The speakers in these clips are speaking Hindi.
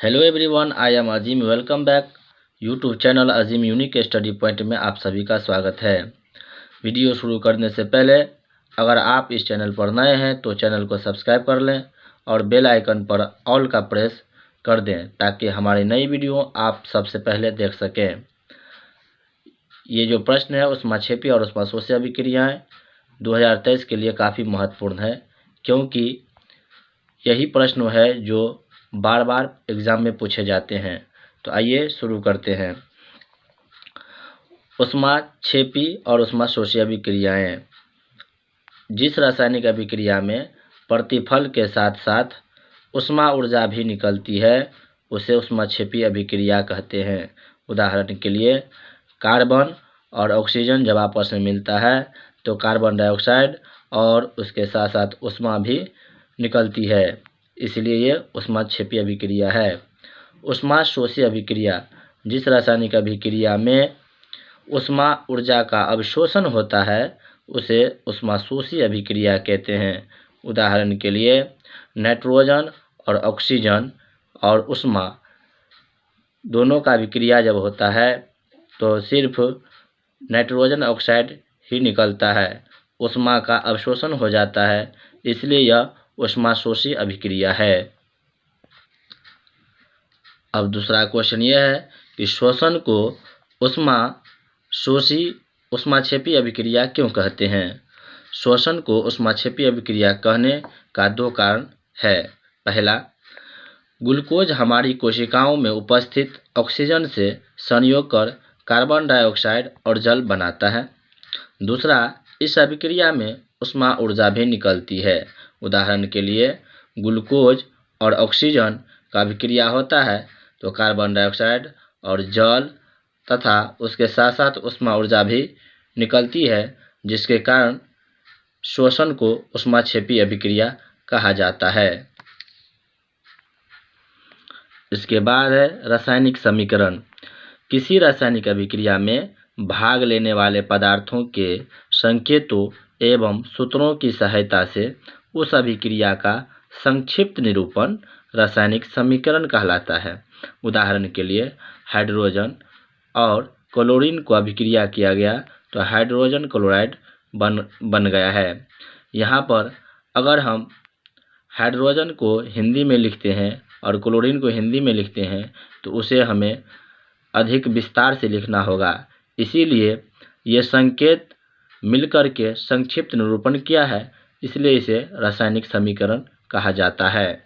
Hello everyone, I am Azeem. Welcome back YouTube channel Azeem unique study point में आप सभी का स्वागत है। वीडियो शुरू करने से पहले अगर आप इस चैनल पर नए हैं तो चैनल को सब्सक्राइब कर लें और बेल आइकन पर ऑल का प्रेस कर दें ताकि हमारी नई वीडियो आप सबसे पहले देख सकें। ये जो प्रश्न है ऊष्माक्षेपी और ऊष्माशोषी अभिक्रियाएं 2023 के लिए काफ़ी महत्वपूर्ण है, क्योंकि यही प्रश्न है जो बार बार एग्ज़ाम में पूछे जाते हैं। तो आइए शुरू करते हैं। ऊष्माक्षेपी और ऊष्माशोषी अभिक्रियाएं। जिस रासायनिक अभिक्रिया में प्रतिफल के साथ साथ ऊष्मा ऊर्जा भी निकलती है उसे ऊष्माक्षेपी अभिक्रिया कहते हैं। उदाहरण के लिए कार्बन और ऑक्सीजन जब आपस में मिलता है तो कार्बन डाइऑक्साइड और उसके साथ साथ ऊष्मा भी निकलती है, इसलिए ये ऊष्माक्षेपी अभिक्रिया है। ऊष्माशोषी अभिक्रिया। जिस रासायनिक अभिक्रिया में ऊष्मा ऊर्जा का अवशोषण होता है उसे ऊष्माशोषी अभिक्रिया कहते हैं। उदाहरण के लिए नाइट्रोजन और ऑक्सीजन और ऊष्मा दोनों का अभिक्रिया जब होता है तो सिर्फ नाइट्रोजन ऑक्साइड ही निकलता है, ऊष्मा का अवशोषण हो जाता है, इसलिए यह ऊष्माशोषी अभिक्रिया है। अब दूसरा क्वेश्चन यह है कि श्वसन को ऊष्माक्षेपी अभिक्रिया क्यों कहते हैं। श्वसन को ऊष्माक्षेपी अभिक्रिया कहने का दो कारण है। पहला, ग्लूकोज हमारी कोशिकाओं में उपस्थित ऑक्सीजन से संयोग कर कार्बन डाइऑक्साइड और जल बनाता है। दूसरा, इस अभिक्रिया में ऊष्मा ऊर्जा भी निकलती है। उदाहरण के लिए ग्लूकोज और ऑक्सीजन का अभिक्रिया होता है तो कार्बन डाइऑक्साइड और जल तथा उसके साथ साथ ऊष्मा ऊर्जा भी निकलती है, जिसके कारण श्वसन को ऊष्माक्षेपी अभिक्रिया कहा जाता है। इसके बाद है रासायनिक समीकरण। किसी रासायनिक अभिक्रिया में भाग लेने वाले पदार्थों के संकेतों एवं सूत्रों की सहायता से उस अभिक्रिया का संक्षिप्त निरूपण रासायनिक समीकरण कहलाता है। उदाहरण के लिए हाइड्रोजन और क्लोरीन को अभिक्रिया किया गया तो हाइड्रोजन क्लोराइड बन गया है। यहाँ पर अगर हम हाइड्रोजन को हिंदी में लिखते हैं और क्लोरीन को हिंदी में लिखते हैं तो उसे हमें अधिक विस्तार से लिखना होगा, इसीलिए ये संकेत मिलकर के संक्षिप्त निरूपण किया है, इसलिए इसे रासायनिक समीकरण कहा जाता है।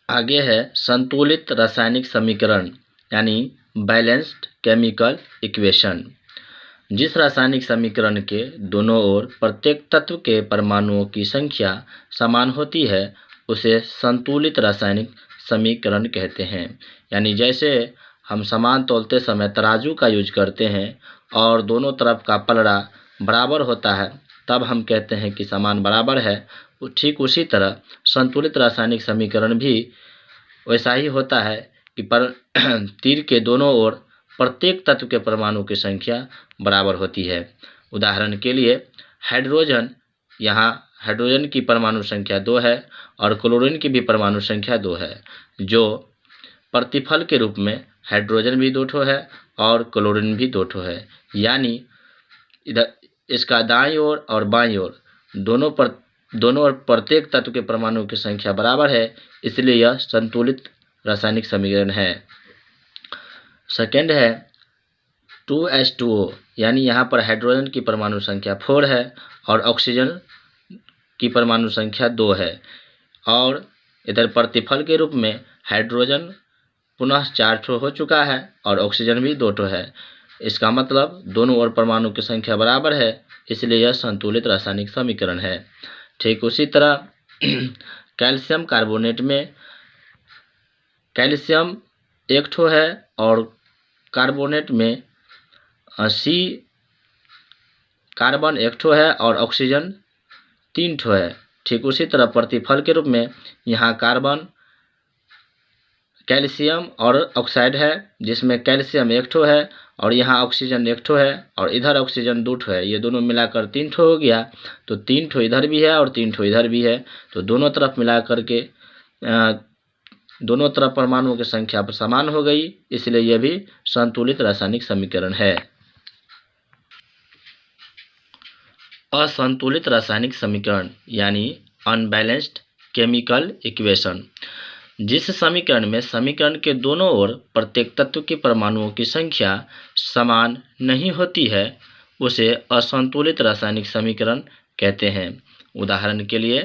आगे है संतुलित रासायनिक समीकरण यानी बैलेंस्ड केमिकल इक्वेशन। जिस रासायनिक समीकरण के दोनों ओर प्रत्येक तत्व के परमाणुओं की संख्या समान होती है उसे संतुलित रासायनिक समीकरण कहते हैं। यानी जैसे हम सामान तौलते समय तराजू का यूज करते हैं और दोनों तरफ का पलड़ा बराबर होता है तब हम कहते हैं कि सामान बराबर है। ठीक उसी तरह संतुलित रासायनिक समीकरण भी वैसा ही होता है कि तीर के दोनों ओर प्रत्येक तत्व के परमाणु की संख्या बराबर होती है। उदाहरण के लिए हाइड्रोजन, यहाँ हाइड्रोजन की परमाणु संख्या 2 है और क्लोरीन की भी परमाणु संख्या 2 है, जो प्रतिफल के रूप में हाइड्रोजन भी 2 ठो है और क्लोरीन भी 2 ठो है। यानी इधर इसका दाईं ओर और बाईं ओर दोनों ओर प्रत्येक तत्व के परमाणु की संख्या बराबर है, इसलिए यह संतुलित रासायनिक समीकरण है। सेकेंड है 2H2O, यानी यहाँ पर हाइड्रोजन की परमाणु संख्या 4 है और ऑक्सीजन की परमाणु संख्या 2 है और इधर प्रतिफल के रूप में हाइड्रोजन पुनः 4 ठो हो चुका है और ऑक्सीजन भी 2 ठो है। इसका मतलब दोनों ओर परमाणु की संख्या बराबर है, इसलिए यह संतुलित रासायनिक समीकरण है। ठीक उसी तरह कैल्शियम कार्बोनेट में कैल्शियम 1 ठो है और कार्बोनेट में कार्बन 1 ठो है और ऑक्सीजन 3 ठो है। ठीक उसी तरह प्रतिफल के रूप में यहाँ कार्बन, कैल्शियम और ऑक्साइड है, जिसमें कैल्शियम 1 ठो है और यहाँ ऑक्सीजन एक ठो है और इधर ऑक्सीजन 2 ठो है, ये दोनों मिलाकर 3 ठो हो गया। तो 3 ठो इधर भी है और 3 ठो इधर भी है, तो दोनों तरफ मिला करके दोनों तरफ परमाणुओं की संख्या समान हो गई, इसलिए यह भी संतुलित रासायनिक समीकरण है। असंतुलित रासायनिक समीकरण यानी अनबैलेंस्ड केमिकल इक्वेशन, जिस समीकरण में समीकरण के दोनों ओर प्रत्येक तत्व के परमाणुओं की संख्या समान नहीं होती है, उसे असंतुलित रासायनिक समीकरण कहते हैं। उदाहरण के लिए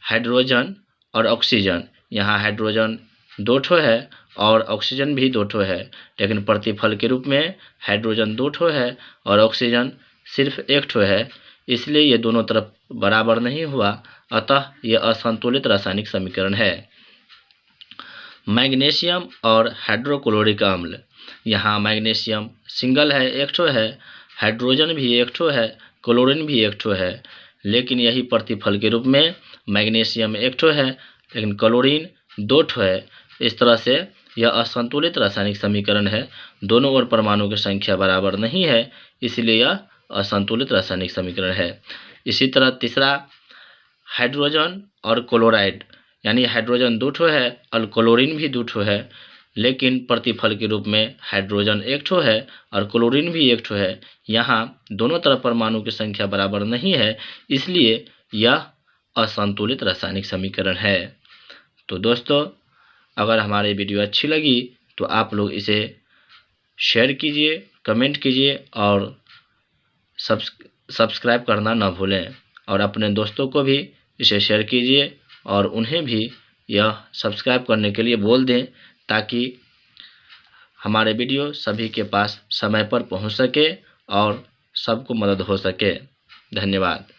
हाइड्रोजन और ऑक्सीजन, यहाँ हाइड्रोजन 2 ठो है और ऑक्सीजन भी 2 ठो है, लेकिन प्रतिफल के रूप में हाइड्रोजन 2 ठो है और ऑक्सीजन सिर्फ 1 ठो है, इसलिए ये दोनों तरफ बराबर नहीं हुआ, अतः यह असंतुलित रासायनिक समीकरण है। मैग्नीशियम और हाइड्रोक्लोरिक अम्ल, यहाँ मैग्नीशियम सिंगल है, 1 ठो है, हाइड्रोजन भी 1 ठो है, क्लोरीन भी 1 ठो है, लेकिन यही प्रतिफल के रूप में मैग्नीशियम 1 ठो है लेकिन क्लोरीन 2 ठो है। इस तरह से यह असंतुलित रासायनिक समीकरण है, दोनों ओर परमाणु की संख्या बराबर नहीं है, इसलिए यह असंतुलित रासायनिक समीकरण है। इसी तरह तीसरा हाइड्रोजन और क्लोराइड, यानी हाइड्रोजन 2 ठो है और क्लोरीन भी 2 ठो है, लेकिन प्रतिफल के रूप में हाइड्रोजन 1 ठो है और क्लोरीन भी 1 ठो है। यहाँ दोनों तरफ परमाणु की संख्या बराबर नहीं है, इसलिए यह असंतुलित रासायनिक समीकरण है। तो दोस्तों, अगर हमारी वीडियो अच्छी लगी तो आप लोग इसे शेयर कीजिए, कमेंट कीजिए और सब्सक्राइब करना ना भूलें, और अपने दोस्तों को भी इसे शेयर कीजिए और उन्हें भी यह सब्सक्राइब करने के लिए बोल दें, ताकि हमारे वीडियो सभी के पास समय पर पहुंच सके और सबको मदद हो सके। धन्यवाद।